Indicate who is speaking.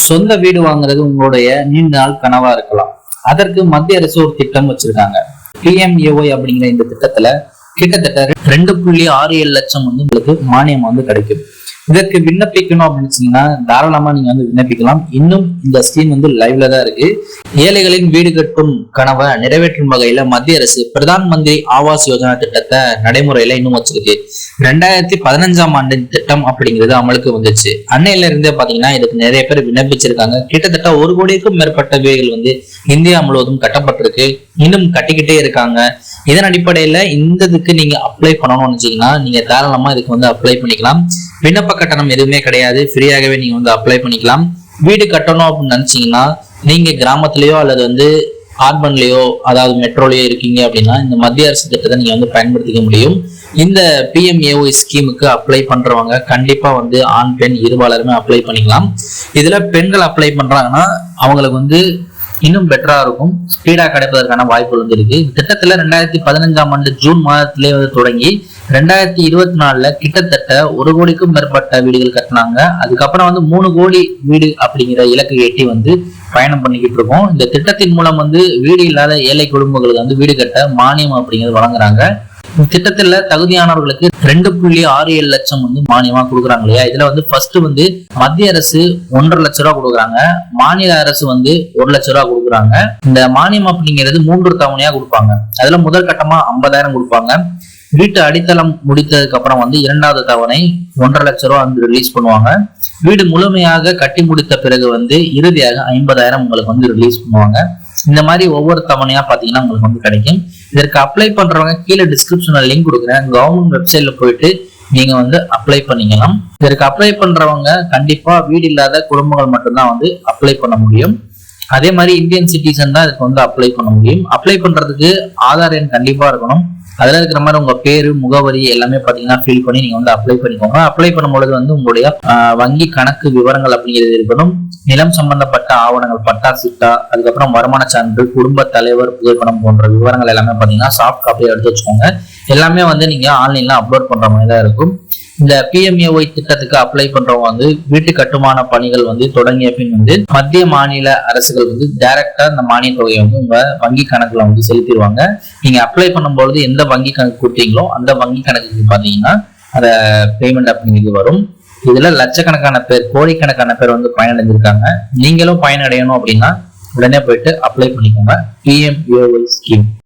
Speaker 1: சொந்த வீடு வாங்குறது உங்களுடைய நீண்ட நாள் கனவா இருக்கலாம். அதற்கு மத்திய அரசு ஒரு திட்டம் வச்சிருக்காங்க. PMAY அப்படிங்கிற இந்த திட்டத்துல கிட்டத்தட்ட 2.67 லட்சம் உங்களுக்கு மானியம் கிடைக்கும். இதற்கு விண்ணப்பிக்கணும் அப்படின்னு தாராளமா நீங்க விண்ணப்பிக்கலாம். இன்னும் இந்த ஸ்கீம் லைவ்ல தான் இருக்கு. ஏழைகளின் வீடு கட்டும் கனவை நிறைவேற்றும் வகையில மத்திய அரசு பிரதான் மந்திரி ஆவாஸ் யோஜனா திட்டத்தை நடைமுறையில இன்னும் வச்சிருக்கு. 2015ஆம் ஆண்டு திட்டம் அப்படிங்கிறது அமலுக்கு வந்துச்சு. அன்னையில இருந்தே பாத்தீங்கன்னா இதுக்கு நிறைய பேர் விண்ணப்பிச்சிருக்காங்க. கிட்டத்தட்ட 1 கோடிக்கும் மேற்பட்ட வீடுகள் இந்தியா முழுவதும் கட்டப்பட்டிருக்கு. இன்னும் கட்டிக்கிட்டே இருக்காங்க. இதன் அடிப்படையில இந்த இதுக்கு நீங்க அப்ளை பண்ணணும்னு நினைச்சீங்கன்னா நீங்க தாராளமா இதுக்கு அப்ளை பண்ணிக்கலாம். விண்ணப்ப கட்டணம் எதுவுமே கிடையாது. ஃப்ரீயாகவே நீங்க அப்ளை பண்ணிக்கலாம். வீடு கட்டணும் அப்படின்னு நினைச்சீங்கன்னா நீங்க கிராமத்திலேயோ அல்லது ஆர்பன்லயோ அதாவது மெட்ரோலயோ இருக்கீங்க அப்படின்னா இந்த மத்திய அரசு திட்டத்தை நீங்க பயன்படுத்திக்க முடியும். இந்த PMAY ஸ்கீமுக்கு அப்ளை பண்றவங்க கண்டிப்பா ஆண் பெண் இருபாலருமே அப்ளை பண்ணிக்கலாம். இதுல பெண்கள் அப்ளை பண்றாங்கன்னா அவங்களுக்கு இன்னும் பெட்டரா இருக்கும். ஸ்பீடா கிடைப்பதற்கான வாய்ப்புகள் இருக்கு. திட்டத்துல 2015ஆம் ஆண்டு ஜூன் மாதத்திலே தொடங்கி 2024ல கிட்டத்தட்ட 1 கோடிக்கும் மேற்பட்ட வீடுகள் கட்டினாங்க. அதுக்கப்புறம் 3 கோடி வீடு அப்படிங்கிற இலக்கை எட்டி பயணம் பண்ணிக்கிட்டு இருக்கோம். இந்த திட்டத்தின் மூலம் வீடு இல்லாத ஏழை குடும்பங்களுக்கு வீடு கட்ட மானியம் அப்படிங்கிறது வழங்குறாங்க. இந்த திட்டத்துல தகுதியானவர்களுக்கு 2.67 லட்சம் மானியமா கொடுக்குறாங்க இல்லையா. இதுல ஃபர்ஸ்ட் மத்திய அரசு 1.5 லட்ச ரூபா கொடுக்குறாங்க. மாநில அரசு 1 லட்ச ரூபா கொடுக்குறாங்க. இந்த மானியம் அப்படிங்கிறது 3 தவணையா கொடுப்பாங்க. அதுல முதல் கட்டமா 50,000 கொடுப்பாங்க. வீட்டு அடித்தளம் முடித்ததுக்கு அப்புறம் 2வது தவணை 1.5 லட்ச ரூபா ரிலீஸ் பண்ணுவாங்க. வீடு முழுமையாக கட்டி முடித்த பிறகு இறுதியாக 50,000 உங்களுக்கு ரிலீஸ் பண்ணுவாங்க. இந்த மாதிரி ஒவ்வொரு தவணையா பாத்தீங்கன்னா உங்களுக்கு கிடைக்கும். இதற்கு அப்ளை பண்றவங்க கீழே டிஸ்கிரிப்ஷன்ல லிங்க் கொடுக்குறேன். கவர்மெண்ட் வெப்சைட்ல போயிட்டு நீங்க அப்ளை பண்ணிக்கலாம். இதற்கு அப்ளை பண்றவங்க கண்டிப்பா வீடு இல்லாத குடும்பங்கள் மட்டும்தான் அப்ளை பண்ண முடியும். அதே மாதிரி இந்தியன் சிட்டிசன் தான் இதுக்கு அப்ளை பண்ண முடியும். அப்ளை பண்றதுக்கு ஆதார் எண் கண்டிப்பா இருக்கணும். அதுல இருக்கிற மாதிரி உங்க பேரு முகவரி எல்லாமே பாத்தீங்கன்னா ஃபில் பண்ணி நீங்க அப்ளை பண்ணிக்கோங்க. அப்ளை பண்ணும்பொழுது உங்களுடைய வங்கி கணக்கு விவரங்கள் அப்படிங்கிறது இருக்கணும். நிலம் சம்பந்தப்பட்ட ஆவணங்கள், பட்டா, சிட்டா, அதுக்கப்புறம் வருமான சான்று, குடும்ப தலைவர் புகைப்படம் போன்ற விவரங்கள் எல்லாமே பாத்தீங்கன்னா சாஃப்ட் காப்பியா எடுத்து வச்சுக்கோங்க. எல்லாமே நீங்க ஆன்லைன்ல அப்லோட் பண்ற மாதிரி தான் இருக்கும். இந்த PMAY திட்டத்துக்கு அப்ளை பண்றவங்க வீட்டு கட்டுமான பணிகள் தொடங்கிய பின் மத்திய மாநில அரசுகள் டைரக்டா இந்த மானிய தொகையை உங்க வங்கி கணக்குல செலுத்திடுவாங்க. நீங்க அப்ளை பண்ணும்போது எந்த வங்கி கணக்கு கொடுத்தீங்களோ அந்த வங்கி கணக்குக்கு பாத்தீங்கன்னா அத பேமெண்ட் அப்படிங்கிறது வரும். இதுல லட்சக்கணக்கான பேர், கோடிக்கணக்கான பேர் பயனடைஞ்சிருக்காங்க. நீங்களும் பயனடையணும் அப்படின்னா உடனே போயிட்டு அப்ளை பண்ணிக்கோங்க. PMAY scheme.